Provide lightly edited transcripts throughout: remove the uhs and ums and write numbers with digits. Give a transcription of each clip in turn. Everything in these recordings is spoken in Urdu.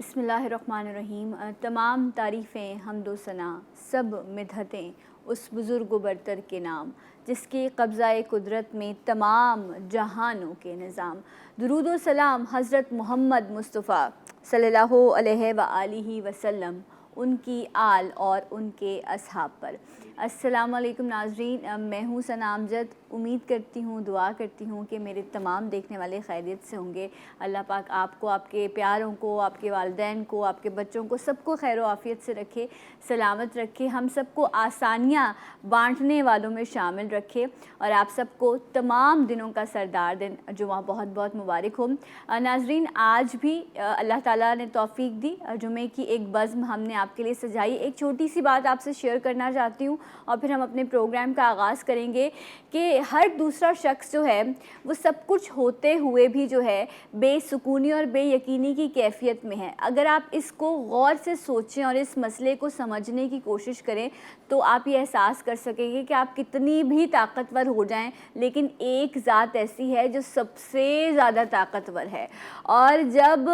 بسم اللہ الرحمن الرحیم۔ تمام تعریفیں حمد و ثنا سب مدحتیں اس بزرگ و برتر کے نام، جس کے قبضہ قدرت میں تمام جہانوں کے نظام۔ درود و سلام حضرت محمد مصطفیٰ صلی اللہ علیہ وآلہ وسلم، ان کی آل اور ان کے اصحاب پر۔ السلام علیکم ناظرین، میں ہوں ثنا امجد۔ امید کرتی ہوں، دعا کرتی ہوں کہ میرے تمام دیکھنے والے خیریت سے ہوں گے۔ اللہ پاک آپ کو، آپ کے پیاروں کو، آپ کے والدین کو، آپ کے بچوں کو، سب کو خیر و عافیت سے رکھے، سلامت رکھے، ہم سب کو آسانیاں بانٹنے والوں میں شامل رکھے، اور آپ سب کو تمام دنوں کا سردار دن جمعہ بہت بہت مبارک ہو۔ ناظرین، آج بھی اللہ تعالیٰ نے توفیق دی، جمعے کی ایک بزم ہم نے آپ کے لیے سجائی۔ ایک چھوٹی سی بات آپ سے شیئر کرنا چاہتی ہوں اور پھر ہم اپنے پروگرام کا آغاز کریں گے کہ ہر دوسرا شخص جو ہے وہ سب کچھ ہوتے ہوئے بھی جو ہے بے سکونی اور بے یقینی کی کیفیت میں ہے۔ اگر آپ اس کو غور سے سوچیں اور اس مسئلے کو سمجھنے کی کوشش کریں تو آپ یہ احساس کر سکیں گے کہ آپ کتنی بھی طاقتور ہو جائیں، لیکن ایک ذات ایسی ہے جو سب سے زیادہ طاقتور ہے، اور جب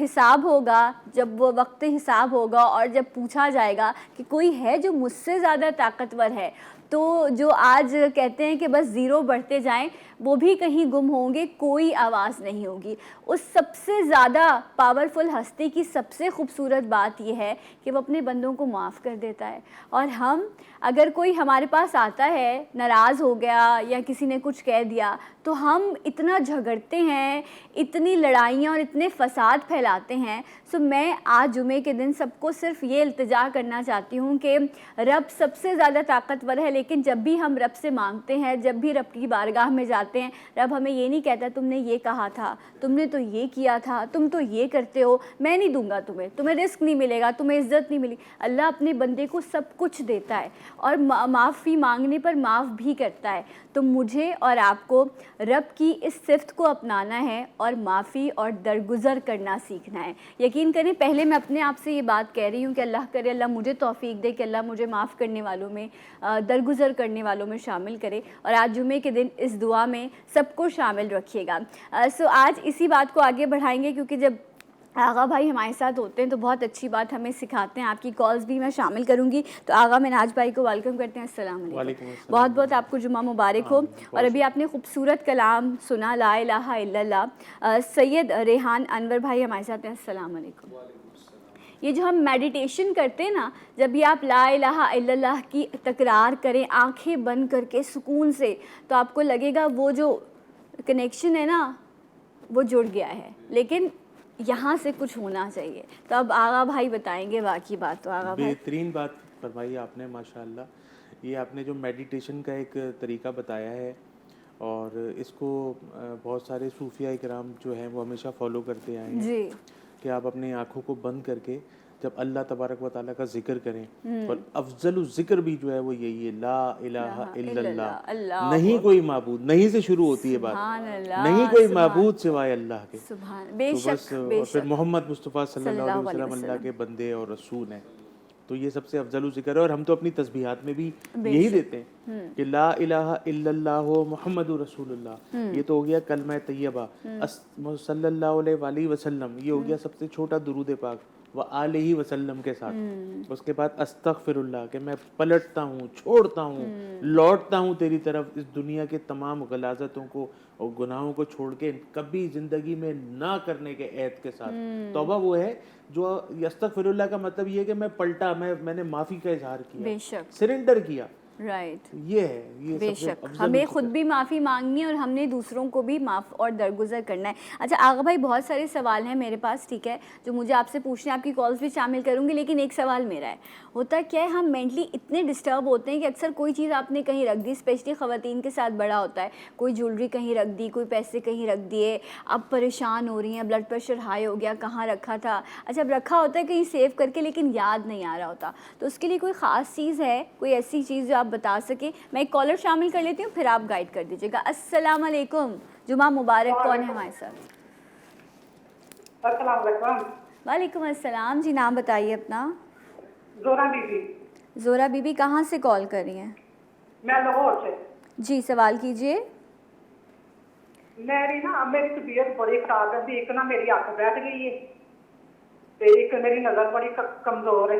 حساب ہوگا، جب وہ وقت حساب ہوگا اور جب پوچھا جائے گا کہ کوئی ہے جو مجھ سے زیادہ طاقتور ہے، تو جو آج کہتے ہیں کہ بس زیرو بڑھتے جائیں، وہ بھی کہیں گم ہوں گے، کوئی آواز نہیں ہوگی۔ اس سب سے زیادہ پاورفل ہستی کی سب سے خوبصورت بات یہ ہے کہ وہ اپنے بندوں کو معاف کر دیتا ہے، اور ہم اگر کوئی ہمارے پاس آتا ہے ناراض ہو گیا یا کسی نے کچھ کہہ دیا تو ہم اتنا جھگڑتے ہیں، اتنی لڑائیاں اور اتنے فساد پھیلاتے ہیں۔ سو میں آج جمعے کے دن سب کو صرف یہ التجا کرنا چاہتی ہوں کہ رب سب سے زیادہ طاقتور ہے، لیکن جب بھی ہم رب سے مانگتے ہیں، جب بھی رب کی بارگاہ میں جاتے ہیں، رب ہمیں یہ نہیں کہتا تم نے یہ کہا تھا، تم نے تو یہ کیا تھا، تم تو یہ کرتے ہو، میں نہیں دوں گا تمہیں رزق نہیں ملے گا، تمہیں عزت نہیں ملی۔ اللہ اپنے بندے کو سب کچھ دیتا ہے اور معافی مانگنے پر معاف بھی کرتا ہے۔ تو مجھے اور آپ کو رب کی اس صفت کو اپنانا ہے اور معافی اور درگزر کرنا سیکھنا ہے۔ یقین کریں، پہلے میں اپنے آپ سے یہ بات کہہ رہی ہوں کہ اللہ کرے اللہ مجھے توفیق دے کہ اللہ مجھے معاف کرنے والوں میں، درگزر کرنے والوں میں شامل کرے، اور آج جمعے کے دن اس دعا میں سب کو شامل رکھیے گا۔ سو آج اسی بات کو آگے بڑھائیں گے، کیونکہ جب آغا بھائی ہمارے ساتھ ہوتے ہیں تو بہت اچھی بات ہمیں سکھاتے ہیں۔ آپ کی کالز بھی میں شامل کروں گی، تو آغا مناج بھائی کو ویلکم کرتے ہیں۔ السلام علیکم، بہت بہت آپ کو جمعہ مبارک ہو۔ اور ابھی آپ نے خوبصورت کلام سنا، لا الہ الا اللہ۔ سید ریحان انور بھائی ہمارے ساتھ ہیں۔ السلام علیکم۔ یہ جو ہم میڈیٹیشن کرتے ہیں نا، جب بھی آپ لا الہ الا اللہ کی تکرار کریں آنکھیں بند کر کے سکون سے، تو آپ کو لگے گا وہ جو کنیکشن ہے نا وہ جڑ گیا ہے، لیکن یہاں سے کچھ ہونا چاہیے۔ تو اب آغا بھائی بتائیں گے باقی بات۔ تو آغا بھائی، بہترین بات فرمائی آپ نے، ماشاءاللہ۔ یہ آپ نے جو میڈیٹیشن کا ایک طریقہ بتایا ہے، اور اس کو بہت سارے صوفیہ اکرام جو ہیں وہ ہمیشہ فالو کرتے آئے ہیں جی، کہ آپ اپنی آنکھوں کو بند کر کے جب اللہ تبارک و تعالیٰ کا ذکر کریں، اور افضل الذکر بھی جو ہے وہ یہی ہے، لا الہ الا اللہ، نہیں کوئی معبود، نہیں سے شروع ہوتی ہے بات، نہیں کوئی معبود سوائے اللہ کے، بے تو بس، شک بے اور پھر شک محمد مصطفیٰ صلی اللہ علیہ وسلم اللہ کے بندے اور رسول ہیں، تو یہ سب سے افضل ذکر ہے۔ اور ہم تو اپنی تسبیحات میں بھی یہی دیتے ہیں کہ لا الہ الا اللہ محمد رسول اللہ، یہ تو ہو گیا کلمہ طیبہ، صلی اللہ علیہ وآلہ وسلم، یہ ہو گیا سب سے چھوٹا درود پاک، وآلہ وسلم کے ساتھ۔ اس کے بعد استغفر اللہ، کہ میں پلٹتا ہوں، چھوڑتا ہوں، لوٹتا ہوں تیری طرف، اس دنیا کے تمام غلاظتوں کو اور گناہوں کو چھوڑ کے کبھی زندگی میں نہ کرنے کے عہد کے ساتھ۔ توبہ وہ ہے جو، استغفر اللہ کا مطلب یہ ہے کہ میں پلٹا، میں نے معافی کا اظہار کیا، بے شک، سرنڈر کیا، رائٹ، یہ ہے، یہ بے سب سے شک افضل ہمیں ذکر خود بھی معافی مانگنی ہے اور ہم نے دوسروں کو بھی معاف اور درگزر کرنا ہے۔ اچھا آغا بھائی، بہت سارے سوال ہیں میرے پاس، ٹھیک ہے، جو مجھے آپ سے پوچھنے، آپ کی کالز بھی شامل کروں گی، لیکن ایک سوال میرا ہے، ہوتا کیا ہے ہم مینٹلی اتنے ڈسٹرب ہوتے ہیں کہ اکثر کوئی چیز آپ نے کہیں رکھ دی، اسپیشلی خواتین کے ساتھ بڑا ہوتا ہے، کوئی جولری کہیں رکھ دی، کوئی پیسے کہیں رکھ دیے، اب پریشان ہو رہی ہیں، بلڈ پریشر ہائی ہو گیا، کہاں رکھا تھا، اچھا اب رکھا ہوتا ہے کہیں سیو کر کے، لیکن یاد نہیں آ رہا ہوتا، تو اس کے لیے کوئی خاص چیز ہے، کوئی ایسی چیز جو آپ بتا سکیں؟ میں ایک کالر شامل کر لیتی ہوں، پھر آپ گائیڈ کر دیجیے گا۔ السلام علیکم، جمعہ مبارک، کون ہے ہمارے ساتھ؟ السلام علیکم۔ وعلیکم السلام جی، نام بتائیے اپنا۔ زورا بی بی۔ زورا بی بی، کہاں سے کال کر رہی ہیں؟ میں لاہور سے۔ جی سوال کیجیے۔ میری طبیعت بڑی خراب ہے، ایک نا میری اکھ بیٹھ گئی ہے، ਤੇ ਇੱਕ ਮੇਰੀ ਨਜ਼ਰ ਬੜੀ ਕਮਜ਼ੋਰ ਹੈ।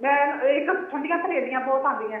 ਮੈਂ ਇੱਕ ਠੰਡੀਆਂ ਸਹੇਲੀਆਂ ਬਹੁਤ ਆਉਂਦੀਆਂ।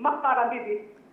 ਮਖਤਾਰਾ ਬੀਬੀ।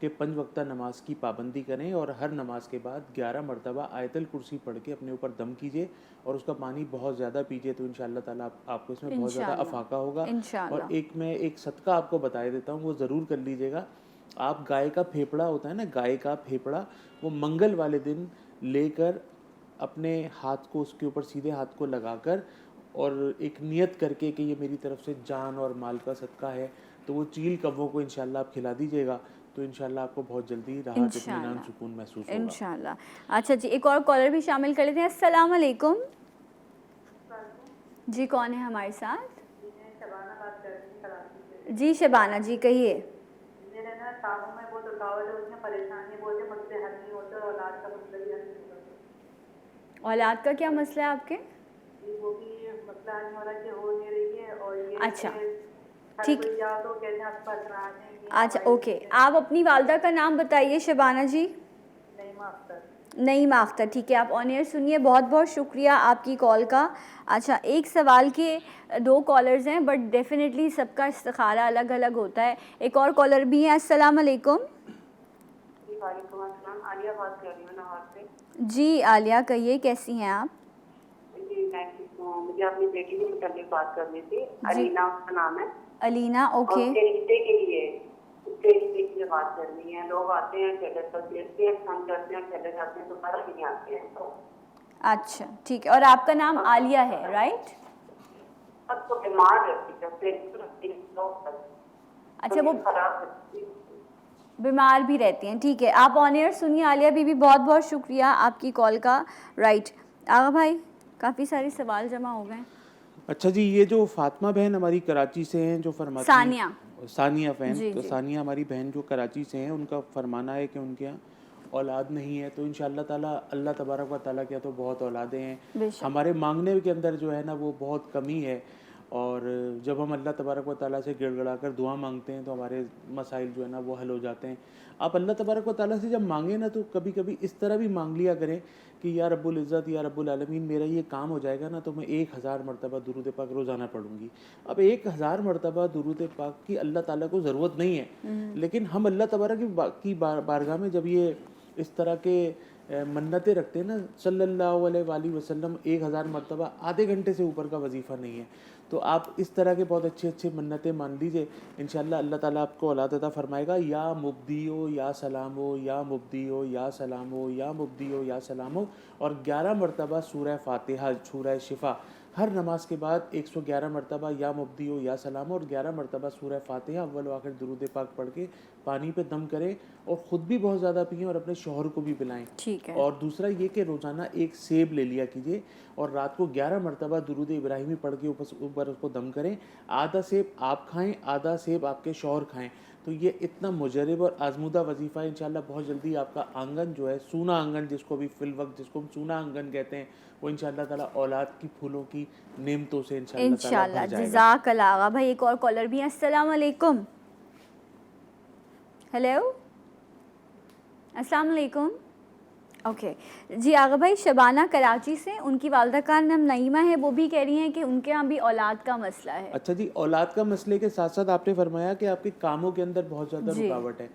کہ 5 وقتہ نماز کی پابندی کریں اور ہر نماز کے بعد 11 مرتبہ آیت الکرسی پڑھ کے اپنے اوپر دم کیجیے اور اس کا پانی بہت زیادہ پیجیے، تو انشاءاللہ تعالیٰ آپ کو اس میں بہت زیادہ افاقہ ہوگا۔ اور میں ایک صدقہ آپ کو بتا دیتا ہوں، وہ ضرور کر لیجیے گا۔ آپ گائے کا پھیپڑا ہوتا ہے نا، گائے کا پھیپڑا، وہ منگل والے دن لے کر اپنے ہاتھ کو اس کے اوپر سیدھے ہاتھ کو لگا کر اور ایک نیت کر کے کہ یہ میری طرف سے جان اور مال کا صدقہ ہے، تو وہ چیل کووں کو انشاءاللہ آپ کھلا دیجیے گا، تو انشاءاللہ آپ کو بہت جلدی راحت، اطمینان، سکون محسوس ہوگا انشاءاللہ۔ اچھا جی، ایک اور کالر بھی شامل کر لیتے ہیں۔ السلام علیکم جی، کون ہے ہمارے ساتھ؟ شبانہ بات کر رہی ہوں کراچی سے۔ جی شبانہ جی، کہیے۔ میرے نا کاموں میں بہت رکاوٹ ہے، اس میں پریشانی بہت ہے، مسئلے حل نہیں ہوتے، اور اولاد کا مسئلہ بھی حل نہیں ہوتا۔ اولاد کا کیا مسئلہ ہے آپ کے؟ وہ بھی مسئلہ نہیں ہو رہا کہ ہو نہیں رہی ہے، اور یہ اچھا ٹھیک جاؤ تو کہتے ہیں آپ پر کرا دیں گے۔ اچھا اوکے، آپ اپنی والدہ کا نام بتائیے شبانہ جی۔ نعیمہ اختر۔ نعیمہ اختر، ٹھیک ہے، آپ آن ایئر سنیے۔ بہت بہت شکریہ آپ کی کال کا۔ اچھا، ایک سوال کے 2 کالرز ہیں، بٹ ڈیفینیٹلی سب کا استخارہ الگ الگ ہوتا ہے۔ ایک اور کالر بھی ہیں۔ السلام علیکم۔ جی وعلیکم السلام، عالیہ بات کر رہی ہوں لاہور سے۔ جی عالیہ، کہیے کیسی ہیں آپ؟ جی میں مجھے اپنی بیٹی کے متعلق بات کرنی تھی، علینا اس کا نام ہے۔ علینا، اوکے۔ اس کے رشتے کے لیے، اس کے رشتے کی بات کرنی ہے۔ لوگ آتے ہیں چلے کر دیتے ہیں، فون کرتے ہیں چلے جاتے ہیں، دوبارہ نہیں آتے ہیں۔ تو اچھا ٹھیک ہے، اور آپ کا نام عالیہ ہے، رائٹ؟ اب تو بیمار رہتی ہے، اچھا، وہ خراب رہتی ہے، بیمار بھی رہتی ہیں، ٹھیک ہے۔ آپ آن ایئر سنیے عالیہ بی بی، بہت بہت شکریہ آپ کی کال کا۔ رائٹ آغا بھائی، کافی سارے سوال جمع ہو گئے۔ اچھا جی، یہ جو فاطمہ بہن ہماری کراچی سے ہیں، جو فرماتی ہیں، ثانیہ بہن، تو ثانیہ ہماری بہن جو کراچی سے ہیں، ان کا فرمانا ہے کہ ان کے یہاں اولاد نہیں ہے، تو انشاءاللہ تعالیٰ اللہ تبارک و تعالیٰ کے تو بہت اولادیں ہیں، ہمارے مانگنے کے اندر جو ہے نا وہ بہت کمی ہے، اور جب ہم اللہ تبارک و تعالیٰ سے گڑ گڑا کر دعا مانگتے ہیں تو ہمارے مسائل جو ہے نا وہ حل ہو جاتے ہیں۔ آپ اللہ تبارک و تعالیٰ سے جب مانگیں نا تو کبھی کبھی اس طرح بھی مانگ لیا کریں کہ یا رب العزت، یا رب العالمین، میرا یہ کام ہو جائے گا نا تو میں 1000 مرتبہ درود پاک روزانہ پڑھوں گی۔ اب 1000 مرتبہ درود پاک کی اللہ تعالیٰ کو ضرورت نہیں ہے، لیکن ہم اللہ تبارک کی بارگاہ میں جب یہ اس طرح کے منتیں رکھتے ہیں نا، صلی اللہ علیہ وآلہ وسلم 1000 مرتبہ آدھے گھنٹے سے اوپر کا وظیفہ نہیں ہے، تو آپ اس طرح کے بہت اچھے اچھے منتیں مان لیجئے، انشاءاللہ اللہ تعالیٰ آپ کو اولاد عطا فرمائے گا۔ یا مبدیو یا سلامو، یا مبدیو یا سلامو، یا مبدیو یا سلامو، اور 11 مرتبہ سورہ فاتحہ، سورہ شفا، ہر نماز کے بعد 111 مرتبہ یا مبدیو یا سلامو اور 11 مرتبہ سورہ فاتحہ اول و آخر درود پاک پڑھ کے پانی پہ دم کریں، اور خود بھی بہت زیادہ پئیں اور اپنے شوہر کو بھی پلائیں۔ اور دوسرا یہ کہ روزانہ 1 سیب لے لیا کیجیے، اور رات کو 11 مرتبہ درود ابراہیمی پڑھ کے اوپر اس کو دم کریں۔ آدھا سیب آپ کھائیں، آدھا سیب آپ کے شوہر کھائیں، تو یہ اتنا مجرب اور آزمودہ وظیفہ ہے، انشاءاللہ بہت جلدی آپ کا آنگن جو ہے، سونا آنگن جس کو بھی فی الوقت جس کو ہم سونا آنگن کہتے ہیں، وہ انشاءاللہ تعالیٰ اولاد کی پھولوں کی نعمتوں سے انشاءاللہ تعالیٰ بھر جائے گا۔ جزاک اللہ آغا بھائی۔ ایک اور کالر بھی ہیں۔ السلام علیکم۔ ہیلو، السلام علیکم۔ اوکے جی آغا بھائی، شبانہ کراچی سے، ان کی والدہ کا نام نعیمہ ہے، وہ بھی کہہ رہی ہیں کہ ان کے یہاں بھی اولاد کا مسئلہ ہے۔ اچھا جی، اولاد کا مسئلے کے ساتھ ساتھ آپ نے فرمایا کہ آپ کے کاموں کے اندر بہت زیادہ رکاوٹ ہے۔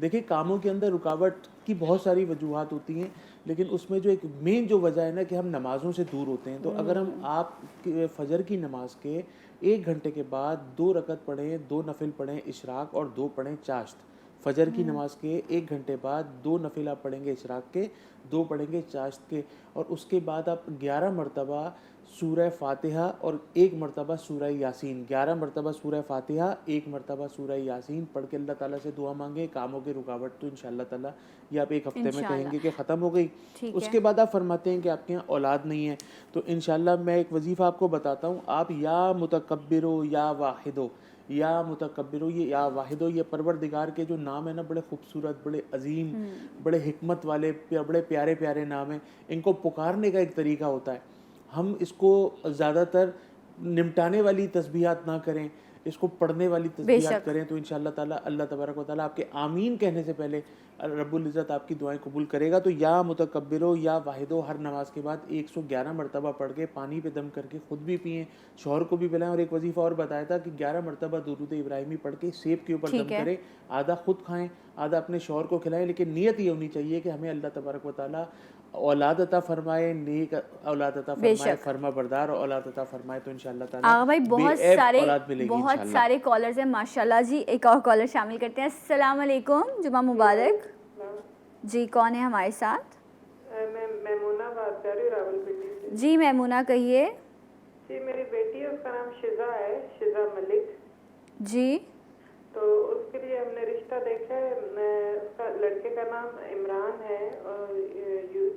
دیکھیں، کاموں کے اندر رکاوٹ کی بہت ساری وجوہات ہوتی ہیں، لیکن اس میں جو ایک مین جو وجہ ہے نا کہ ہم نمازوں سے دور ہوتے ہیں، تو اگر ہم آپ فجر کی نماز کے 1 گھنٹے کے بعد 2 رکعت پڑھیں، 2 نفل پڑھیں اشراق اور 2 پڑھیں چاشت، فجر کی نماز کے 1 گھنٹے بعد 2 نفل آپ پڑھیں گے اشراق کے، 2 پڑھیں گے چاشت کے، اور اس کے بعد آپ 11 مرتبہ سورہ فاتحہ اور 1 مرتبہ سورہ یاسین، 11 مرتبہ سورہ فاتحہ، 1 مرتبہ سورہ یاسین پڑھ کے اللہ تعالیٰ سے دعا مانگیں۔ کاموں کی رکاوٹ تو انشاءاللہ تعالیٰ یہ آپ 1 ہفتے میں کہیں گے کہ ختم ہو گئی۔ اس کے بعد آپ فرماتے ہیں کہ آپ کے یہاں اولاد نہیں ہے، تو انشاءاللہ میں ایک وظیفہ آپ کو بتاتا ہوں، آپ یا متکبرو یا واحدو، یا متکبرو، یہ یا واحدو، یہ پروردگار کے جو نام ہیں نا بڑے خوبصورت، بڑے عظیم، بڑے حکمت والے، بڑے پیارے پیارے نام ہیں، ان کو پکارنے کا ایک طریقہ ہوتا ہے۔ ہم اس کو زیادہ تر نمٹانے والی تسبیحات نہ کریں، اس کو پڑھنے والی تسبیحات کریں، تو انشاءاللہ تعالیٰ اللہ تبارک و تعالیٰ آپ کے آمین کہنے سے پہلے رب العزت آپ کی دعائیں قبول کرے گا۔ تو یا متکبرو یا واحدو ہر نماز کے بعد 111 مرتبہ پڑھ کے پانی پہ دم کر کے خود بھی پئیں، شوہر کو بھی پلائیں، اور ایک وظیفہ اور بتایا تھا کہ 11 مرتبہ درود ابراہیمی پڑھ کے سیب کے اوپر دم کریں، آدھا خود کھائیں آدھا اپنے شوہر کو کھلائیں، لیکن نیت یہ ہونی چاہیے کہ ہمیں اللہ تبارک و تعالیٰ اولاد عطا فرمائے، نیک اولاد عطا فرمائے، فرما بردار اولاد عطا فرمائے، تو انشاءاللہ تعالیٰ آغا بھائی بے عیب اولاد ملے گی بہت انشاءاللہ۔ سارے کالرز ہیں ماشاءاللہ جی، ایک اور کالر شامل کرتے ہیں۔ السلام علیکم، جمعہ مبارک جی، کون ہے ہمارے ساتھ؟ میں میمونہ بات کر رہی ہوں راولپنڈی سے۔ جی میمونہ کہیے۔ جی میری بیٹی ہے، اس کا نام شزا ہے، شزا ملک۔ جی تو اس کے لیے ہم نے رشتہ دیکھا ہے، اس کا لڑکے کا نام عمران ہے اور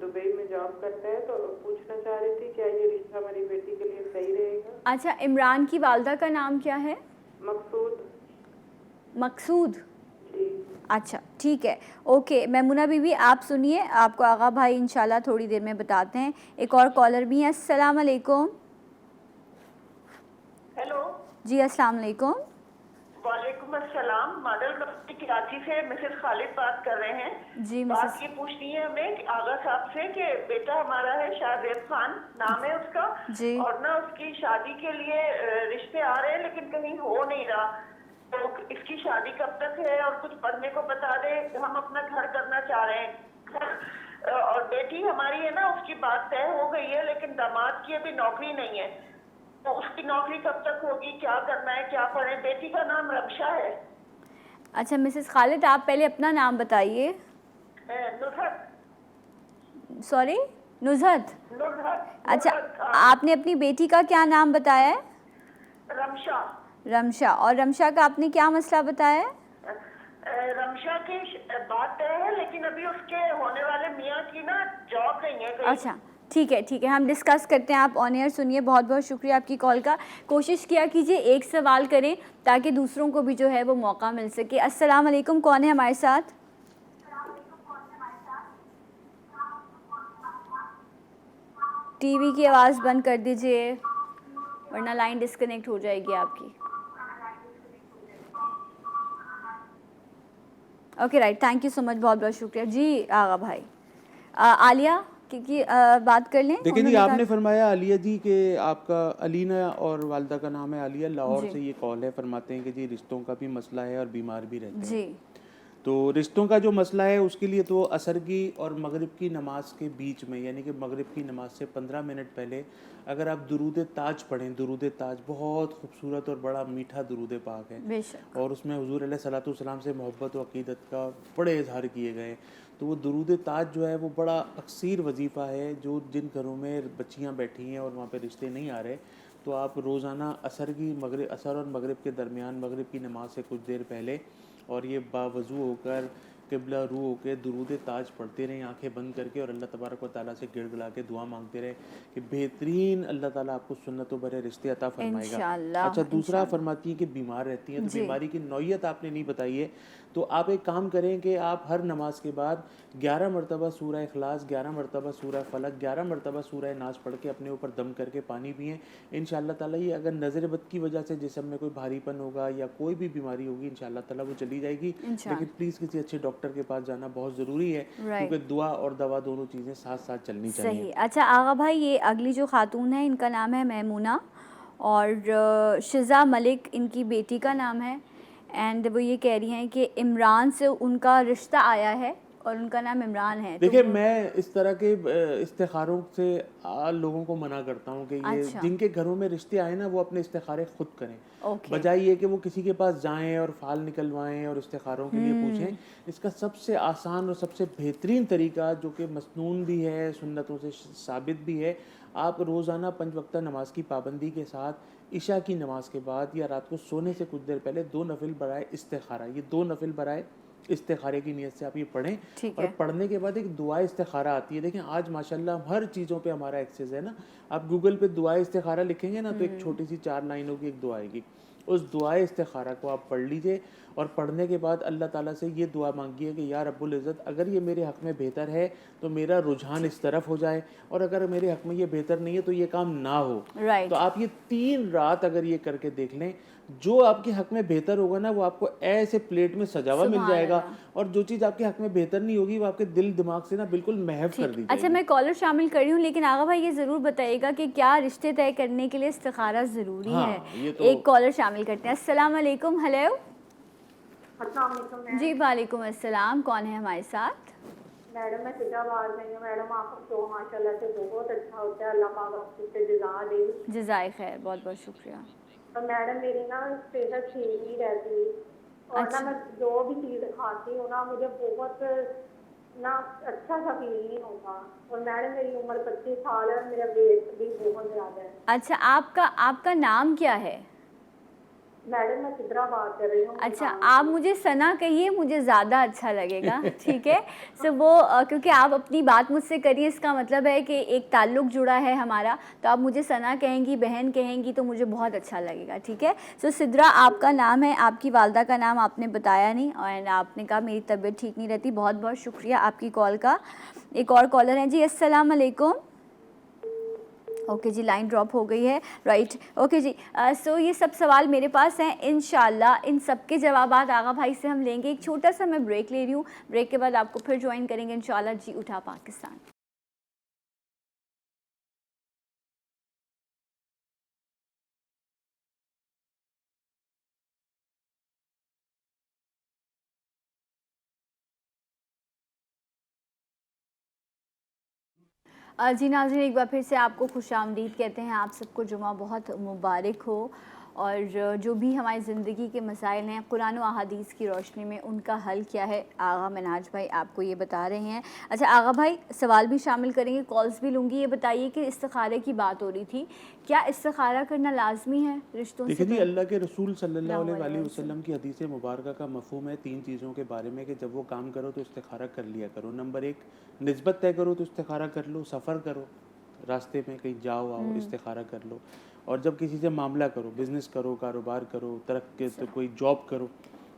دبئی میں جاب کرتا ہے، تو پوچھنا چاہ رہی تھی کیا یہ رشتہ ہماری بیٹی کے لیے صحیح رہے گا؟ اچھا، عمران کی والدہ کا نام کیا ہے؟ مقصود۔ مقصود؟ جی اچھا ٹھیک ہے، اوکے میمونہ بی بی آپ سنیے، آپ کو آغا بھائی انشاءاللہ تھوڑی دیر میں بتاتے ہیں۔ ایک اور کالر بھی ہیں۔ السلام علیکم۔ ہیلو جی السلام علیکم۔ وعلیکم السلام، ماڈل کمپنی کراچی سے مسز خالد بات کر رہے ہیں۔ جی بات یہ پوچھنی ہے ہمیں کہ آغا صاحب سے کہ بیٹا ہمارا ہے شاہزیب خان نام ہے اس کا، جی اور نا اس کی شادی کے لیے رشتے آ رہے ہیں لیکن کہیں ہو نہیں رہا، تو اس کی شادی کب تک ہے اور کچھ پڑھنے کو بتا دے، ہم اپنا گھر کرنا چاہ رہے ہیں، اور بیٹی ہماری ہے نا اس کی بات طے ہو گئی ہے لیکن داماد کی ابھی نوکری نہیں ہے، تو اس کی نوکری کب تک ہوگی، کیا کرنا ہے، کیا پڑھیں؟ بیٹی کا نام رمشا ہے۔ اچھا مسز خالد آپ پہلے اپنا نام بتائیے۔ نصرت۔ سوری نزہت؟ نصرت۔ اچھا آپ نے اپنی بیٹی کا کیا نام بتایا ہے؟ رمشا۔ رمشا، اور رمشا کا آپ نے کیا مسئلہ بتایا ہے؟ رمشا کی بات طے ہے لیکن ابھی اس کے ہونے والے میاں کی نا جاب نہیں ہے کہیں۔ اچھا ٹھیک ہے ہم ڈسکس کرتے ہیں، آپ آن ایئر سنیے۔ بہت بہت شکریہ آپ کی کال کا۔ کوشش کیا کیجیے ایک سوال کریں تاکہ دوسروں کو بھی جو ہے وہ موقع مل سکے۔ السلام علیکم، کون ہے ہمارے ساتھ؟ ٹی وی کی آواز بند کر دیجیے ورنہ لائن ڈسکنیکٹ ہو جائے گی آپ کی۔ Okay right, thank you so much, بہت بہت شکریہ جی آغا بھائی۔ عالیہ کی بات کر لیں۔ دیکھیں جی آپ نے فرمایا عالیہ جی کہ آپ کا علینا اور والدہ کا نام ہے عالیہ، لاہور سے یہ کال ہے، فرماتے ہیں کہ جی رشتوں کا بھی مسئلہ ہے اور بیمار بھی رہتے ہیں۔ جی تو رشتوں کا جو مسئلہ ہے اس کے لیے تو عصر کی اور مغرب کی نماز کے بیچ میں، یعنی کہ مغرب کی نماز سے 15 منٹ پہلے اگر آپ درود تاج پڑھیں، درود تاج بہت خوبصورت اور بڑا میٹھا درود پاک ہے، بے شک، اور اس میں حضور علیہ صلاۃ والسلام سے محبت و عقیدت کا بڑے اظہار کیے گئے، تو وہ درود تاج جو ہے وہ بڑا اکثیر وظیفہ ہے، جو جن گھروں میں بچیاں بیٹھی ہیں اور وہاں پہ رشتے نہیں آ رہے، تو آپ روزانہ عصر اور مغرب کے درمیان مغرب کی نماز سے کچھ دیر پہلے اور یہ باوضو ہو کر قبلہ رو ہو کے درود تاج پڑھتے رہیں آنکھیں بند کر کے، اور اللہ تبارک و تعالیٰ سے گڑ گڑا کے دعا مانگتے رہے کہ بہترین اللہ تعالیٰ آپ کو سنت و برے رشتے عطا فرمائے گا۔ انشاءاللہ۔ اچھا دوسرا فرماتی ہیں کہ بیمار رہتی ہیں، تو بیماری کی نوعیت آپ نے نہیں بتائی ہے، تو آپ ایک کام کریں کہ آپ ہر نماز کے بعد 11 مرتبہ سورہ اخلاص، 11 مرتبہ سورہ فلق، 11 مرتبہ سورہ ناس پڑھ کے اپنے اوپر دم کر کے پانی پئیں، انشاءاللہ تعالیٰ یہ اگر نظر بد کی وجہ سے جسم میں کوئی بھاری پن ہوگا یا کوئی بھی بیماری ہوگی انشاءاللہ تعالیٰ وہ چلی جائے گی، لیکن پلیز کسی اچھے ڈاکٹر کے پاس جانا بہت ضروری ہے، کیونکہ دعا اور دوا دونوں چیزیں ساتھ ساتھ چلنی چاہیے۔ صحیح۔ اچھا آغا بھائی یہ اگلی جو خاتون ہے ان کا نام ہے میمونہ، اور شزا ملک ان کی بیٹی کا نام ہے، اینڈ وہ یہ کہہ رہی ہیں کہ عمران سے ان کا رشتہ آیا ہے اور ان کا نام عمران ہے۔ دیکھیں میں اس طرح کے استخاروں سے لوگوں کو منع کرتا ہوں کہ یہ جن کے گھروں میں رشتے آئے نا وہ اپنے استخارے خود کریں، بجائے یہ کہ وہ کسی کے پاس جائیں اور فال نکلوائیں اور استخاروں کے لیے پوچھیں۔ اس کا سب سے آسان اور سب سے بہترین طریقہ جو کہ مسنون بھی ہے، سنتوں سے ثابت بھی ہے، آپ روزانہ 5 وقتہ نماز کی پابندی کے ساتھ عشاء کی نماز کے بعد یا رات کو سونے سے کچھ دیر پہلے 2 نفل برائے استخارہ، یہ 2 نفل برائے استخارے کی نیت سے آپ یہ پڑھیں، اور پڑھنے کے بعد ایک دعائے استخارہ آتی ہے۔ دیکھیں آج ماشاءاللہ ہر چیزوں پہ ہمارا ایکسیس ہے نا، آپ گوگل پہ دعائے استخارہ لکھیں گے نا تو ایک چھوٹی سی 4 لائنوں کی ایک دعا آئے گی، اس دعائے استخارہ کو آپ پڑھ لیجئے، اور پڑھنے کے بعد اللہ تعالیٰ سے یہ دعا مانگیے کہ یا رب العزت اگر یہ میرے حق میں بہتر ہے تو میرا رجحان اس طرف ہو جائے، اور اگر میرے حق میں یہ بہتر نہیں ہے تو یہ کام نہ ہو۔ تو آپ یہ 3 رات اگر یہ کر کے دیکھ لیں، جو آپ کے حق میں بہتر ہوگا نا وہ آپ کو ایسے پلیٹ میں سجا ہوا مل جائے گا، اور جو چیز آپ کے حق میں بہتر نہیں ہوگی وہ آپ کے دل دماغ سے نا بالکل محو کر دی جائے گی۔ اچھا میں کالر شامل کر رہی ہوں، لیکن آغا بھائی یہ ضرور بتائیے گا کہ کیا رشتے طے کرنے کے لیے استخارہ ضروری ہے؟ ایک کالر شامل کرتے ہیں۔ السلام علیکم، ہیلو السلام علیکم میم. جی وعلیکم السلام، کون ہے ہمارے ساتھ؟ میڈم میں سدھا بات رہی ہوں. میڈم آپ کا شو ماشاء اللہ سے بہت اچھا ہوتا ہے. اللہ پاک آپ سے جزا دے. جزائے خیر، بہت بہت شکریہ. اور میڈم میری نا صحت ٹھیک نہیں رہتی اور نا میں جو بھی چیز کھاتی ہوں نا مجھے بہت نا اچھا سا فیل نہیں ہوتا. اور میڈم میری عمر 25 سال ہے اور میرا ویٹ بھی بہت زیادہ ہے. اچھا، آپ کا نام کیا ہے؟ میڈم میں سدرا بات کر رہی ہوں. اچھا، آپ مجھے ثنا کہیے، مجھے زیادہ اچھا لگے گا. ٹھیک ہے. سو وہ کیونکہ آپ اپنی بات مجھ سے کریے، اس کا مطلب ہے کہ ایک تعلق جڑا ہے ہمارا، تو آپ مجھے ثنا کہیں گی، بہن کہیں گی، تو مجھے بہت اچھا لگے گا. ٹھیک ہے. سو سدرا آپ کا نام ہے، آپ کی والدہ کا نام آپ نے بتایا نہیں، اور آپ نے کہا میری طبیعت ٹھیک نہیں رہتی. بہت بہت شکریہ آپ کی کال کا. ایک اور کالر ہیں جی. السلام علیکم. اوکے جی، لائن ڈراپ ہو گئی ہے. رائٹ. اوکے جی. سو یہ سب سوال میرے پاس ہیں، انشاءاللہ ان سب کے جوابات آغا بھائی سے ہم لیں گے. ایک چھوٹا سا میں بریک لے رہی ہوں، بریک کے بعد آپ کو پھر جوائن کریں گے انشاءاللہ. جی اٹھا پاکستان. جی ناظرین، ایک بار پھر سے آپ کو خوش آمدید کہتے ہیں. آپ سب کو جمعہ بہت مبارک ہو. اور جو بھی ہماری زندگی کے مسائل ہیں قرآن و احادیث کی روشنی میں ان کا حل کیا ہے، آغا منہاج بھائی آپ کو یہ بتا رہے ہیں. اچھا آغا بھائی، سوال بھی شامل کریں گے، کالز بھی لوں گی. یہ بتائیے کہ استخارے کی بات ہو رہی تھی، کیا استخارہ کرنا لازمی ہے رشتوں سے؟ دیکھیں جی، اللہ کے رسول صلی اللہ علیہ وسلم کی حدیث مبارکہ کا مفہوم ہے 3 چیزوں کے بارے میں کہ جب وہ کام کرو تو استخارہ کر لیا کرو. نمبر 1، نسبت طے کرو تو استخارہ کر لو. سفر کرو، راستے میں کہیں جاؤ آؤ، استخارہ کر لو. اور جب کسی سے معاملہ کرو، بزنس کرو، کاروبار کرو، ترقی تو کوئی جاب کرو،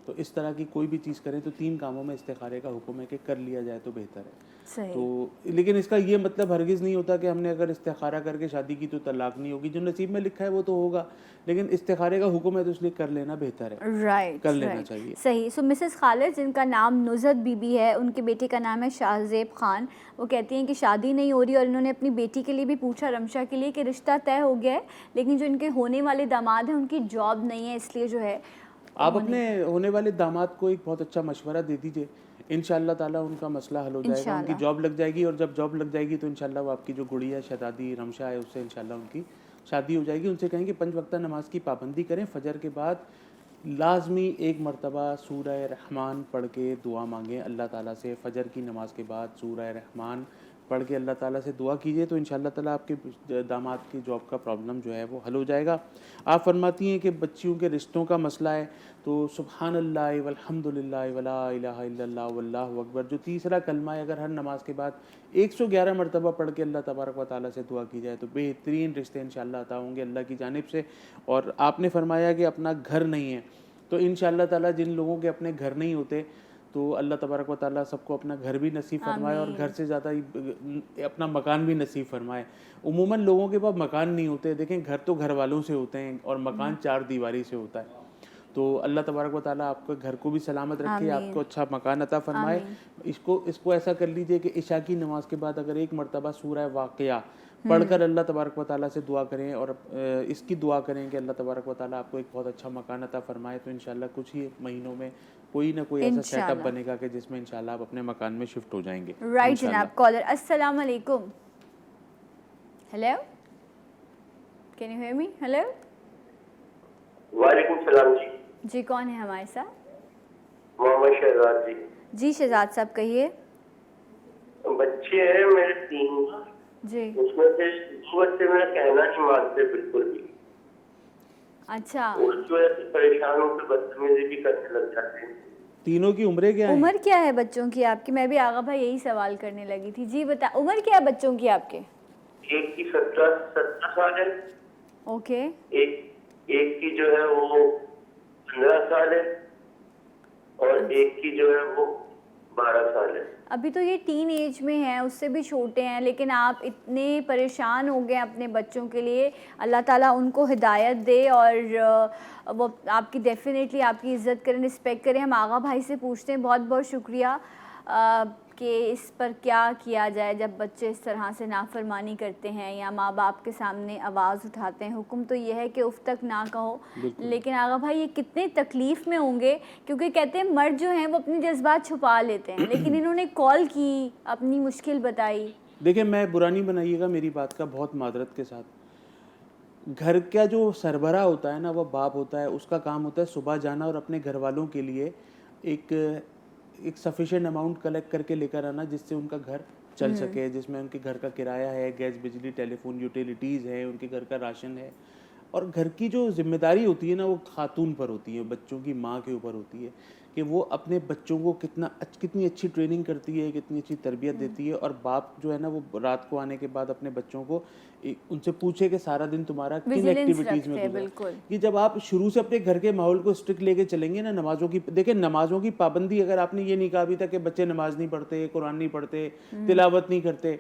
تو اس طرح کی کوئی بھی چیز کریں تو 3 کاموں میں استخارے کا حکم ہے کہ کر لیا جائے تو بہتر ہے. تو لیکن اس کا یہ مطلب ہرگز نہیں ہوتا کہ ہم نے اگر استخارہ کر کے شادی کی تو طلاق نہیں ہوگی. جو نصیب میں لکھا ہے وہ تو ہوگا، لیکن استخارے کا حکم ہے تو اس لیے کر لینا بہتر ہے. رائٹ، کر لینا چاہیے. صحیح. سو مسز خالد، جن کا نام نزہت بی بی ہے، ان کے بیٹے کا نام ہے شاہزیب خان. وہ کہتی ہیں کہ شادی نہیں ہو رہی، اور انہوں نے اپنی بیٹی کے لیے بھی پوچھا، رمشا کے لیے، کہ رشتہ طے ہو گیا ہے لیکن جو ان کے ہونے والے داماد ہیں ان کی جاب نہیں ہے، اس لیے جو ہے آپ اپنے ہونے والے داماد کو ایک بہت اچھا مشورہ دے دیجئے. انشاءاللہ تعالیٰ ان کا مسئلہ حل ہو جائے گا. ان کی جاب لگ جائے گی، اور جب جاب لگ جائے گی تو انشاءاللہ وہ آپ کی جو گڑیا شہزادی رمشا ہے اس سے انشاءاللہ ان کی شادی ہو جائے گی. ان سے کہیں کہ 5 وقتہ نماز کی پابندی کریں. فجر کے بعد لازمی 1 مرتبہ سورہ رحمان پڑھ کے دعا مانگیں اللہ تعالیٰ سے. فجر کی نماز کے بعد سورہ رحمان پڑھ کے اللہ تعالیٰ سے دعا کیجئے تو انشاءاللہ تعالیٰ آپ کے داماد کی جاب کا پرابلم جو ہے وہ حل ہو جائے گا. آپ فرماتی ہیں کہ بچیوں کے رشتوں کا مسئلہ ہے تو سبحان اللہ والحمد للہ ولا الہ الا اللہ واللہ اکبر، جو تیسرا کلمہ ہے، اگر ہر نماز کے بعد 111 مرتبہ پڑھ کے اللہ تبارک و تعالیٰ سے دعا کی جائے تو بہترین رشتے انشاءاللہ عطا ہوں گے اللہ کی جانب سے. اور آپ نے فرمایا کہ اپنا گھر نہیں ہے، تو انشاءاللہ تعالیٰ جن لوگوں کے اپنے گھر نہیں ہوتے تو اللہ تبارک و تعالیٰ سب کو اپنا گھر بھی نصیب فرمائے، اور گھر سے زیادہ اپنا مکان بھی نصیب فرمائے. عموماً لوگوں کے پاس مکان نہیں ہوتے. دیکھیں، گھر تو گھر والوں سے ہوتے ہیں اور مکان 4 دیواری سے ہوتا ہے. تو اللہ تبارک و تعالیٰ آپ کے گھر کو بھی سلامت رکھے، آپ کو اچھا مکان عطا فرمائے. اس کو ایسا کر لیجئے کہ عشاء کی نماز کے بعد اگر 1 مرتبہ سورہ واقعہ پڑھ کر اللہ تبارک و تعالیٰ سے دعا کریں، اور اس کی دعا کریں کہ اللہ تبارک و تعالیٰ آپ کو ایک بہت اچھا مکان عطا فرمائے، تو انشاءاللہ کچھ ہی مہینوں میں کوئی نہ کوئی ایسا سیٹ اپ بنے گا کہ جس میں انشاءاللہ آپ اپنے مکان میں شفٹ ہو جائیں گے. رائٹ جناب. کالر السلام علیکم. Hello, can you hear me? Hello. وعلیکم السلام. جی کون ہے ہمارے ساتھ؟ محمد شہزاد جی. جی شہزاد صاحب کہیے. بچے ہیں میرے 3 جی. اس میں سے 2 بچے میرا کہنا نہیں مانتے بالکل بھی. اچھا. اس کی وجہ سے پریشان ہو کے بدتمیزی بھی کرنے لگ جاتے ہیں. تینوں کی عمریں کیا ہیں؟ عمر کیا ہے بچوں کی آپ کی؟ میں بھی آغا بھائی یہی سوال کرنے لگی تھی. جی بتا، عمر کیا ہے بچوں کی آپ کے؟ ایک کی 17 سال ہے. اوکے. ایک کی جو ہے وہ 15 سال ہے، اور ایک کی جو ہے وہ 12 سال ہے. ابھی تو یہ ٹین ایج میں ہیں، اس سے بھی چھوٹے ہیں، لیکن آپ اتنے پریشان ہو گئے اپنے بچوں کے لیے. اللہ تعالیٰ ان کو ہدایت دے اور وہ آپ کی ڈیفینیٹلی آپ کی عزت کریں، رسپیکٹ کریں. ہم آغا بھائی سے پوچھتے ہیں. بہت بہت شکریہ کہ اس پر کیا کیا جائے جب بچے اس طرح سے نافرمانی کرتے ہیں یا ماں باپ کے سامنے آواز اٹھاتے ہیں. حکم تو یہ ہے کہ اف تک نہ کہو, لیکن آغا بھائی یہ کتنے تکلیف میں ہوں گے, کیونکہ کہتے ہیں مرد جو ہیں وہ اپنے جذبات چھپا لیتے ہیں, لیکن انہوں نے کال کی, اپنی مشکل بتائی. دیکھیں میں برا نہیں بنائیے گا میری بات کا, بہت معذرت کے ساتھ, گھر کا جو سربراہ ہوتا ہے نا وہ باپ ہوتا ہے, اس کا کام ہوتا ہے صبح جانا اور اپنے گھر والوں کے لیے ایک سفیشینٹ اماؤنٹ کلیکٹ کر کے لے کر آنا جس سے ان کا گھر چل سکے, جس میں ان کے گھر کا کرایہ ہے, گیس بجلی ٹیلی فون یوٹیلیٹیز ہے, ان کے گھر کا راشن ہے. اور گھر کی جو ذمہ داری ہوتی ہے نا وہ خاتون پر ہوتی ہے, بچوں کی ماں کے اوپر ہوتی ہے کہ وہ اپنے بچوں کو کتنی اچھی ٹریننگ کرتی ہے, کتنی اچھی تربیت دیتی ہے. اور باپ جو ہے نا وہ رات کو آنے کے بعد اپنے بچوں کو ان سے پوچھے کہ سارا دن تمہارا کن ایکٹیویٹیز میں گزرا. کہ جب آپ شروع سے اپنے گھر کے ماحول کو اسٹرکٹ لے کے چلیں گے نا, نمازوں کی دیکھیں نمازوں کی پابندی, اگر آپ نے یہ نہیں کہا ابھی تک کہ بچے نماز نہیں پڑھتے, قرآن نہیں پڑھتے, تلاوت نہیں کرتے,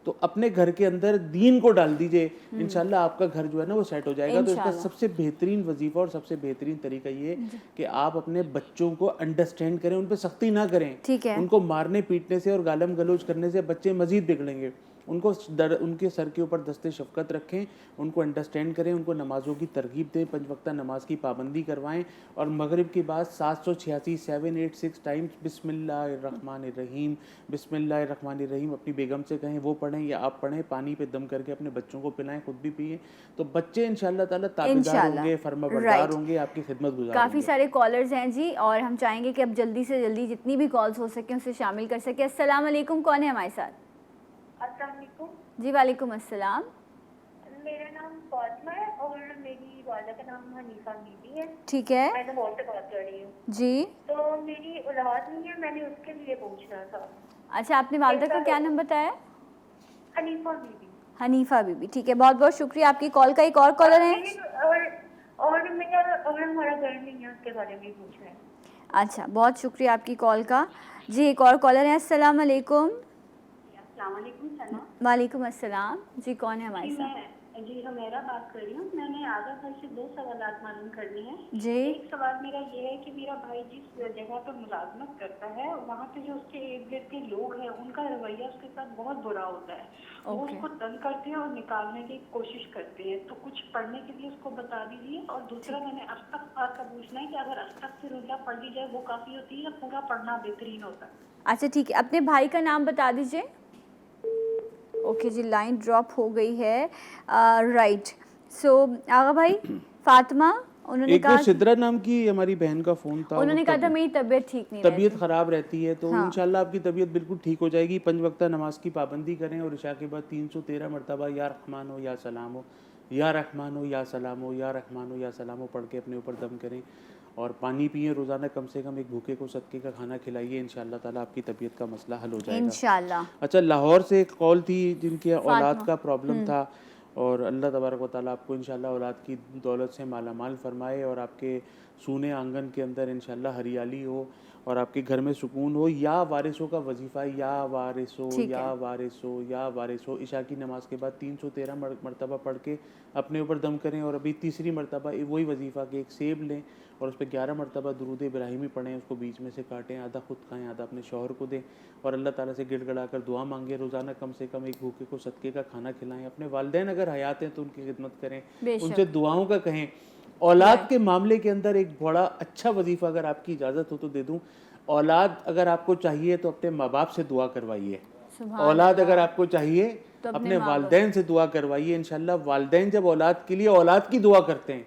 تو اپنے گھر کے اندر دین کو ڈال دیجئے, انشاءاللہ آپ کا گھر جو ہے نا وہ سیٹ ہو جائے گا. تو اس کا سب سے بہترین وظیفہ اور سب سے بہترین طریقہ یہ کہ آپ اپنے بچوں کو انڈرسٹینڈ کریں, ان پہ سختی نہ کریں. ان کو مارنے پیٹنے سے اور گالم گلوچ کرنے سے بچے مزید بگڑیں گے. ان کو ان کے سر کے اوپر دست شفقت رکھیں, ان کو انڈرسٹینڈ کریں, ان کو نمازوں کی ترغیب دیں, 5 وقتہ نماز کی پابندی کروائیں, اور مغرب کے بعد 786 ٹائمز بسم اللہ الرحمن الرحیم بسم اللہ الرحمن الرحیم اپنی بیگم سے کہیں, وہ پڑھیں یا آپ پڑھیں, پانی پہ دم کر کے اپنے بچوں کو پلائیں, خود بھی پئیں, تو بچے انشاءاللہ تعالیٰ تابعدار ہوں گے, فرما بردار ہوں گے, آپ کی خدمت گزار. کافی سارے کالرز ہیں جی, اور ہم چاہیں گے کہ اب جلدی سے جلدی جتنی بھی کالز ہو سکیں اسے شامل کر سکیں. السلام علیکم, کون ہے ہمارے ساتھ؟ السلام علیکم. جی وعلیکم السلام. میرا نام فاطمہ ہے اور میری والدہ کا نام حنیفہ بیوی ہے. ٹھیک ہے, میں لاہور سے بات کر رہی ہوں. جی. تو میری اولاد نہیں ہے, میں نے اس کے لیے پوچھنا تھا. اچھا, آپ نے والدہ کا کیا نام بتایا؟ حنیفہ بیوی. حنیفہ بیوی, ٹھیک ہے, بہت بہت شکریہ آپ کی کال کا. ایک اور کالر ہیں اور میرا اگر ہمارا گھر نہیں ہے اس کے بارے میں پوچھنا ہے. اچھا, بہت شکریہ آپ کی کال کا. جی ایک اور کالر ہیں. السلام علیکم. السلام علیکم. سلام. وعلیکم السلام. جی کون ہے ہمارے ساتھ؟ جی ہمیرا بات کر رہی ہوں. میں نے آغا بھائی سے 2 سوالات معلوم کرنے ہیں. جی. ایک سوال میرا یہ ہے کہ میرا بھائی جس جگہ پر ملازمت کرتا ہے وہاں پہ جو اس کے ارد گرد کے لوگ ہیں ان کا رویہ اس کے ساتھ بہت برا ہوتا ہے. وہ اس کو تنگ کرتے ہیں اور نکالنے کی کوشش کرتے ہیں. تو کچھ پڑھنے کے لیے اس کو بتا دیجیے. اور دوسرا میں نے استغفار کا پوچھنا ہے کہ اگر استغفراللہ پڑھ لی جائے وہ کافی ہوتی ہے یا پورا پڑھنا بہترین ہوتا ہے؟ اچھا ٹھیک ہے, اپنے بھائی کا نام بتا دیجیے. اوکے جی, لائن ڈراپ ہو گئی ہے. رائٹ, سو آغا بھائی فاطمہ, انہوں نے کہا سدرا نام کی ہماری بہن کا فون تھا, انہوں نے کہا تھا میری طبیعت ٹھیک نہیں, طبیعت خراب رہتی ہے, تو انشاءاللہ آپ کی طبیعت بالکل ٹھیک ہو جائے گی. 5 وقتہ نماز کی پابندی کریں اور عشاء کے بعد 313 مرتبہ یا رحمان ہو یا سلام ہو, یا رحمان ہو یا سلام ہو, یا رحمان ہو یا سلام ہو پڑھ کے اپنے اوپر دم کریں, اور پانی پئیں روزانہ, کم سے کم ایک بھوکے کو صدقے کا کھانا کھلائیے. انشاءاللہ تعالیٰ آپ کی طبیعت کا مسئلہ حل ہو جائے گا انشاءاللہ. اچھا, لاہور سے ایک کال تھی جن کی اولاد کا پرابلم تھا, اور اللہ تبارک و تعالیٰ آپ کو انشاءاللہ اولاد کی دولت سے مالا مال فرمائے, اور آپ کے سونے آنگن کے اندر انشاءاللہ ہریالی ہو, اور آپ کے گھر میں سکون ہو. یا وارثوں کا وظیفہ, یا وارثو یا وارثو یا وارثو, عشاء کی نماز کے بعد 313 مرتبہ پڑھ کے اپنے اوپر دم کریں. اور ابھی تیسری مرتبہ وہی وظیفہ کہ ایک سیب لیں اور اس پہ 11 مرتبہ درود ابراہیمی پڑھیں, اس کو بیچ میں سے کاٹیں, آدھا خود کھائیں, آدھا اپنے شوہر کو دیں, اور اللہ تعالیٰ سے گڑ گڑا کر دعا مانگیں. روزانہ کم سے کم ایک بھوکے کو صدقے کا کھانا کھلائیں. اپنے والدین اگر حیات ہیں تو ان کی خدمت کریں, ان سے دعاؤں کا کہیں. اولاد کے معاملے کے اندر ایک بڑا اچھا وظیفہ اگر آپ کی اجازت ہو تو دے دوں. اولاد اگر آپ کو چاہیے تو اپنے ماں باپ سے دعا کروائیے. اولاد اگر آپ کو چاہیے اپنے والدین سے دعا کروائیے. انشاءاللہ والدین جب اولاد کے لیے اولاد کی دعا کرتے ہیں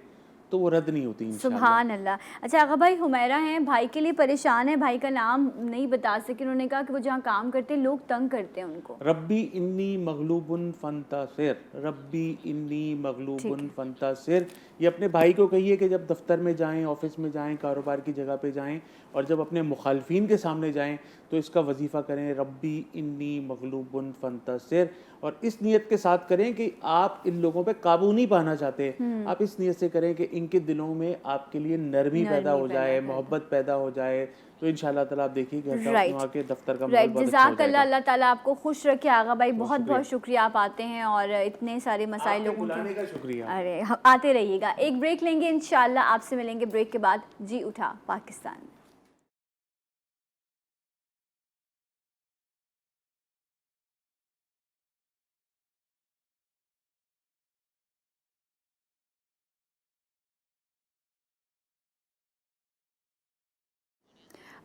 تو وہ رد نہیں ہوتی انشاءاللہ. سبحان اللہ. اچھا آغا بھائی حمیرہ ہیں, بھائی کے لیے پریشان ہے, بھائی کا نام نہیں بتا سکے. انہوں نے کہا کہ وہ جہاں کام کرتے لوگ تنگ کرتے ہیں ان کو. ربی انی مغلوب فانتصر, ربی انی مغلوب فانتصر. یہ اپنے بھائی کو کہیے کہ جب دفتر میں جائیں, آفس میں جائیں, کاروبار کی جگہ پہ جائیں, اور جب اپنے مخالفین کے سامنے جائیں تو اس کا وظیفہ کریں, ربی انی مغلوب فانتصر. اور اس نیت کے ساتھ کریں کہ آپ ان لوگوں پہ قابو نہیں پانا چاہتے, آپ اس نیت سے کریں کہ ان کے دلوں میں آپ کے لیے نرمی پیدا ہو جائے, محبت پیدا ہو جائے, تو انشاءاللہ تعالیٰ آپ دیکھیے کہ وہاں کے دفتر کا ماحول بہت اچھا ہو جائے گا. اللہ تعالیٰ آپ کو خوش رکھے. آغا بھائی بہت بہت شکریہ, آپ آتے ہیں اور اتنے سارے مسائل لوگوں کے شکریہ. ارے آتے رہیے گا. ایک بریک لیں گے, انشاءاللہ آپ سے ملیں گے بریک کے بعد. جی اٹھا پاکستان.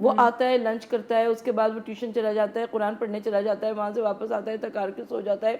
وہ آتا ہے لنچ کرتا ہے, اس کے بعد وہ ٹیوشن چلا جاتا ہے, قرآن پڑھنے چلا جاتا ہے, وہاں سے واپس آتا ہے تھکار کے سو جاتا ہے.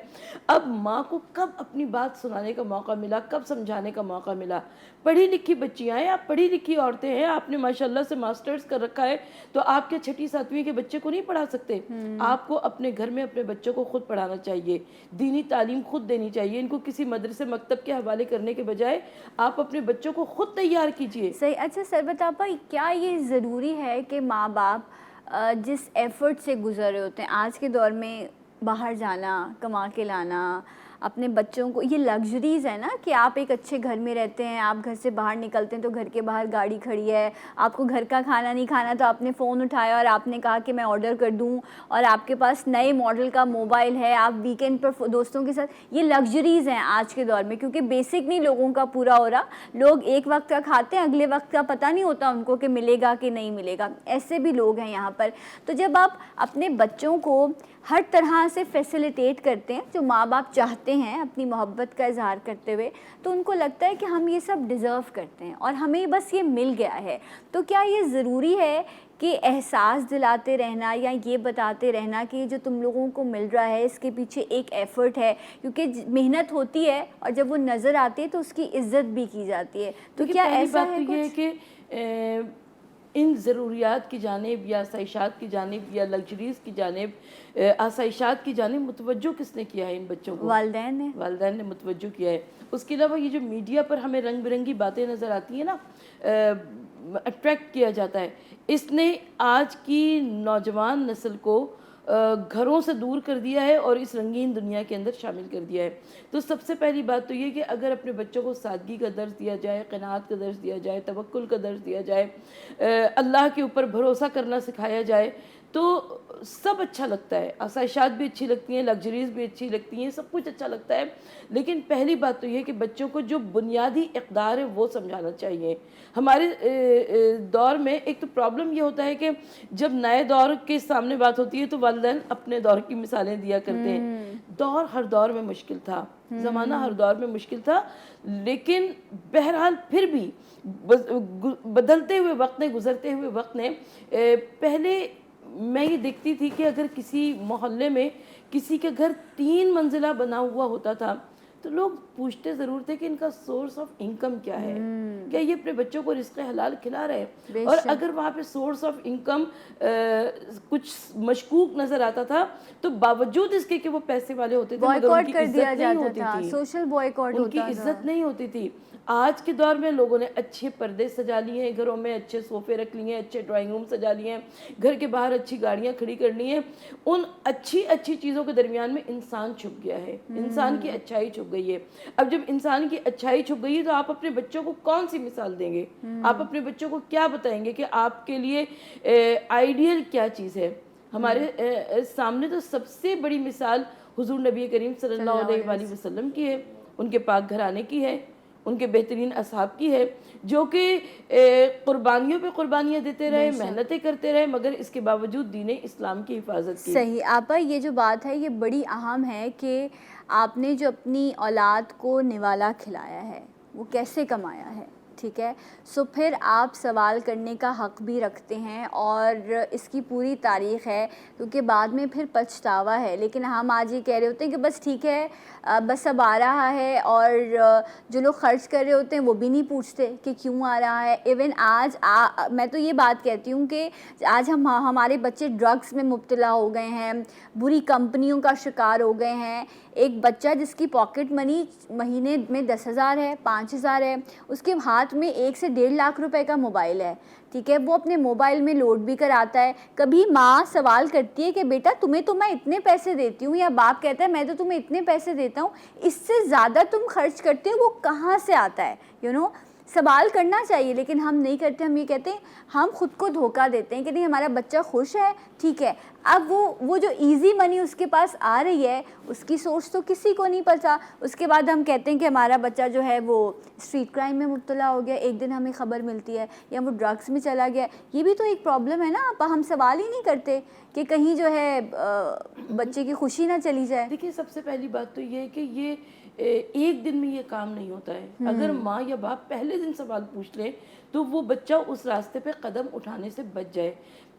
اب ماں کو کب اپنی بات سنانے کا موقع ملا, کب سمجھانے کا موقع ملا؟ پڑھی لکھی بچیاں ہیں, آپ پڑھی لکھی عورتیں ہیں, آپ نے ماشاءاللہ سے ماسٹرز کر رکھا ہے, تو آپ کے 6 7ویں کے بچے کو نہیں پڑھا سکتے؟ آپ کو اپنے گھر میں اپنے بچوں کو خود پڑھانا چاہیے, دینی تعلیم خود دینی چاہیے. ان کو کسی مدرسے مکتب کے حوالے کرنے کے بجائے آپ اپنے بچوں کو خود تیار کیجیے. صحیح. اچھا سربت آپا, کیا یہ ضروری ہے کہ ماں باپ جس ایفرٹ سے گزر رہے ہوتے ہیں آج کے دور میں, باہر جانا, کما کے لانا, اپنے بچوں کو, یہ لگژریز ہے نا کہ آپ ایک اچھے گھر میں رہتے ہیں, آپ گھر سے باہر نکلتے ہیں تو گھر کے باہر گاڑی کھڑی ہے, آپ کو گھر کا کھانا نہیں کھانا تو آپ نے فون اٹھایا اور آپ نے کہا کہ میں آرڈر کر دوں, اور آپ کے پاس نئے ماڈل کا موبائل ہے, آپ ویکینڈ پر دوستوں کے ساتھ, یہ لگژریز ہیں آج کے دور میں, کیونکہ بیسک نہیں لوگوں کا پورا ہو رہا. لوگ ایک وقت کا کھاتے ہیں, اگلے وقت کا پتہ نہیں ہوتا ان کو کہ ملے گا کہ نہیں ملے گا. ایسے بھی لوگ ہیں یہاں پر. تو جب آپ اپنے بچوں کو ہر طرح سے فیسیلیٹیٹ کرتے ہیں جو ماں باپ چاہتے ہیں اپنی محبت کا اظہار کرتے ہوئے, تو ان کو لگتا ہے کہ ہم یہ سب ڈیزرو کرتے ہیں اور ہمیں بس یہ مل گیا ہے. تو کیا یہ ضروری ہے کہ احساس دلاتے رہنا یا یہ بتاتے رہنا کہ جو تم لوگوں کو مل رہا ہے اس کے پیچھے ایک ایفرٹ ہے, کیونکہ محنت ہوتی ہے اور جب وہ نظر آتی ہے تو اس کی عزت بھی کی جاتی ہے. تو کیا ایسا ہے یہ ہے کہ ان ضروریات کی جانب یا آسائشات کی جانب یا لگژریز کی جانب, آسائشات کی جانب متوجہ کس نے کیا ہے ان بچوں کو؟ والدین نے متوجہ کیا ہے. اس کے علاوہ یہ جو میڈیا پر ہمیں رنگ برنگی باتیں نظر آتی ہیں نا, اٹریکٹ کیا جاتا ہے, اس نے آج کی نوجوان نسل کو گھروں سے دور کر دیا ہے اور اس رنگین دنیا کے اندر شامل کر دیا ہے. تو سب سے پہلی بات تو یہ کہ اگر اپنے بچوں کو سادگی کا درس دیا جائے, قناعت کا درس دیا جائے, توکل کا درس دیا جائے, اللہ کے اوپر بھروسہ کرنا سکھایا جائے تو سب اچھا لگتا ہے. آسائشات بھی اچھی لگتی ہیں, لگژریز بھی اچھی لگتی ہیں, سب کچھ اچھا لگتا ہے. لیکن پہلی بات تو یہ کہ بچوں کو جو بنیادی اقدار ہے وہ سمجھانا چاہیے. ہمارے دور میں ایک تو پرابلم یہ ہوتا ہے کہ جب نئے دور کے سامنے بات ہوتی ہے تو والدین اپنے دور کی مثالیں دیا کرتے ہیں. دور ہر دور میں مشکل تھا, زمانہ ہر دور میں مشکل تھا, لیکن بہرحال پھر بھی بدلتے ہوئے وقت نے, گزرتے ہوئے وقت نے, پہلے میں یہ دیکھتی تھی کہ اگر کسی محلے میں کسی کے گھر 3 منزلہ بنا ہوا ہوتا تھا تو لوگ پوچھتے ضرور تھے کہ ان کا سورس آف انکم کیا ہے, کیا یہ اپنے بچوں کو رزق حلال کھلا رہے ہیں. اور اگر وہاں پہ سورس آف انکم کچھ مشکوک نظر آتا تھا تو باوجود اس کے کہ وہ پیسے والے ہوتے تھے مگر ان کی عزت نہیں ہوتی تھی, سوشل بوائکاٹ ان کی عزت نہیں ہوتی تھی. آج کے دور میں لوگوں نے اچھے پردے سجا لیے ہیں, گھروں میں اچھے صوفے رکھ لیے ہیں, اچھے ڈرائنگ روم سجا لیے ہیں, گھر کے باہر اچھی گاڑیاں کھڑی کر لی ہیں. ان اچھی چیزوں کے درمیان میں انسان چھپ گیا ہے, انسان کی اچھائی چھپ گئی ہے. اب جب انسان کی اچھائی چھپ گئی ہے تو آپ اپنے بچوں کو کون سی مثال دیں گے؟ آپ اپنے بچوں کو کیا بتائیں گے کہ آپ کے لیے آئیڈیل کیا چیز ہے؟ ہمارے سامنے تو سب سے بڑی مثال حضور نبی کریم صلی اللہ علیہ وآلہ وسلم کی ہے, ان کے پاک گھرانے کی ہے, ان کے بہترین اصحاب کی ہے, جو کہ قربانیوں پہ قربانیاں دیتے رہے, محنتیں کرتے رہے, مگر اس کے باوجود دین اسلام کی حفاظت کی. صحیح. آپا یہ جو بات ہے یہ بڑی اہم ہے کہ آپ نے جو اپنی اولاد کو نوالا کھلایا ہے وہ کیسے کمایا ہے, ٹھیک ہے, سو پھر آپ سوال کرنے کا حق بھی رکھتے ہیں اور اس کی پوری تاریخ ہے, کیونکہ بعد میں پھر پچھتاوا ہے. لیکن ہم آج یہ کہہ رہے ہوتے ہیں کہ بس ٹھیک ہے, بس اب آ رہا ہے, اور جو لوگ خرچ کر رہے ہوتے ہیں وہ بھی نہیں پوچھتے کہ کیوں آ رہا ہے. ایون آج میں تو یہ بات کہتی ہوں کہ آج ہمارے بچے ڈرگس میں مبتلا ہو گئے ہیں, بری کمپنیوں کا شکار ہو گئے ہیں. ایک بچہ جس کی پاکٹ منی مہینے میں 10,000 ہے, 5,000 ہے, اس کے ہاتھ میں 1 سے 1.5 لاکھ روپے کا موبائل ہے, ٹھیک ہے, وہ اپنے موبائل میں لوڈ بھی کراتا ہے. کبھی ماں سوال کرتی ہے کہ بیٹا تمہیں تو میں اتنے پیسے دیتی ہوں, یا باپ کہتا ہے میں تو تمہیں اتنے پیسے دیتا ہوں, اس سے زیادہ تم خرچ کرتے ہو, وہ کہاں سے آتا ہے؟ سوال کرنا چاہیے, لیکن ہم نہیں کرتے. ہم یہ کہتے ہیں, ہم خود کو دھوکہ دیتے ہیں کہ نہیں ہمارا بچہ خوش ہے, ٹھیک ہے. اب وہ جو ایزی منی اس کے پاس آ رہی ہے اس کی سوچ تو کسی کو نہیں پتا. اس کے بعد ہم کہتے ہیں کہ ہمارا بچہ جو ہے وہ اسٹریٹ کرائم میں مبتلا ہو گیا, ایک دن ہمیں خبر ملتی ہے, یا وہ ڈرگس میں چلا گیا. یہ بھی تو ایک پرابلم ہے نا. ہم سوال ہی نہیں کرتے کہ کہیں جو ہے بچے کی خوشی نہ چلی جائے. دیکھیے سب سے پہلی بات تو یہ ہے کہ یہ ایک دن میں یہ کام نہیں ہوتا ہے. اگر ماں یا باپ پہلے دن سوال پوچھ لیں تو وہ بچہ اس راستے پہ قدم اٹھانے سے بچ جائے.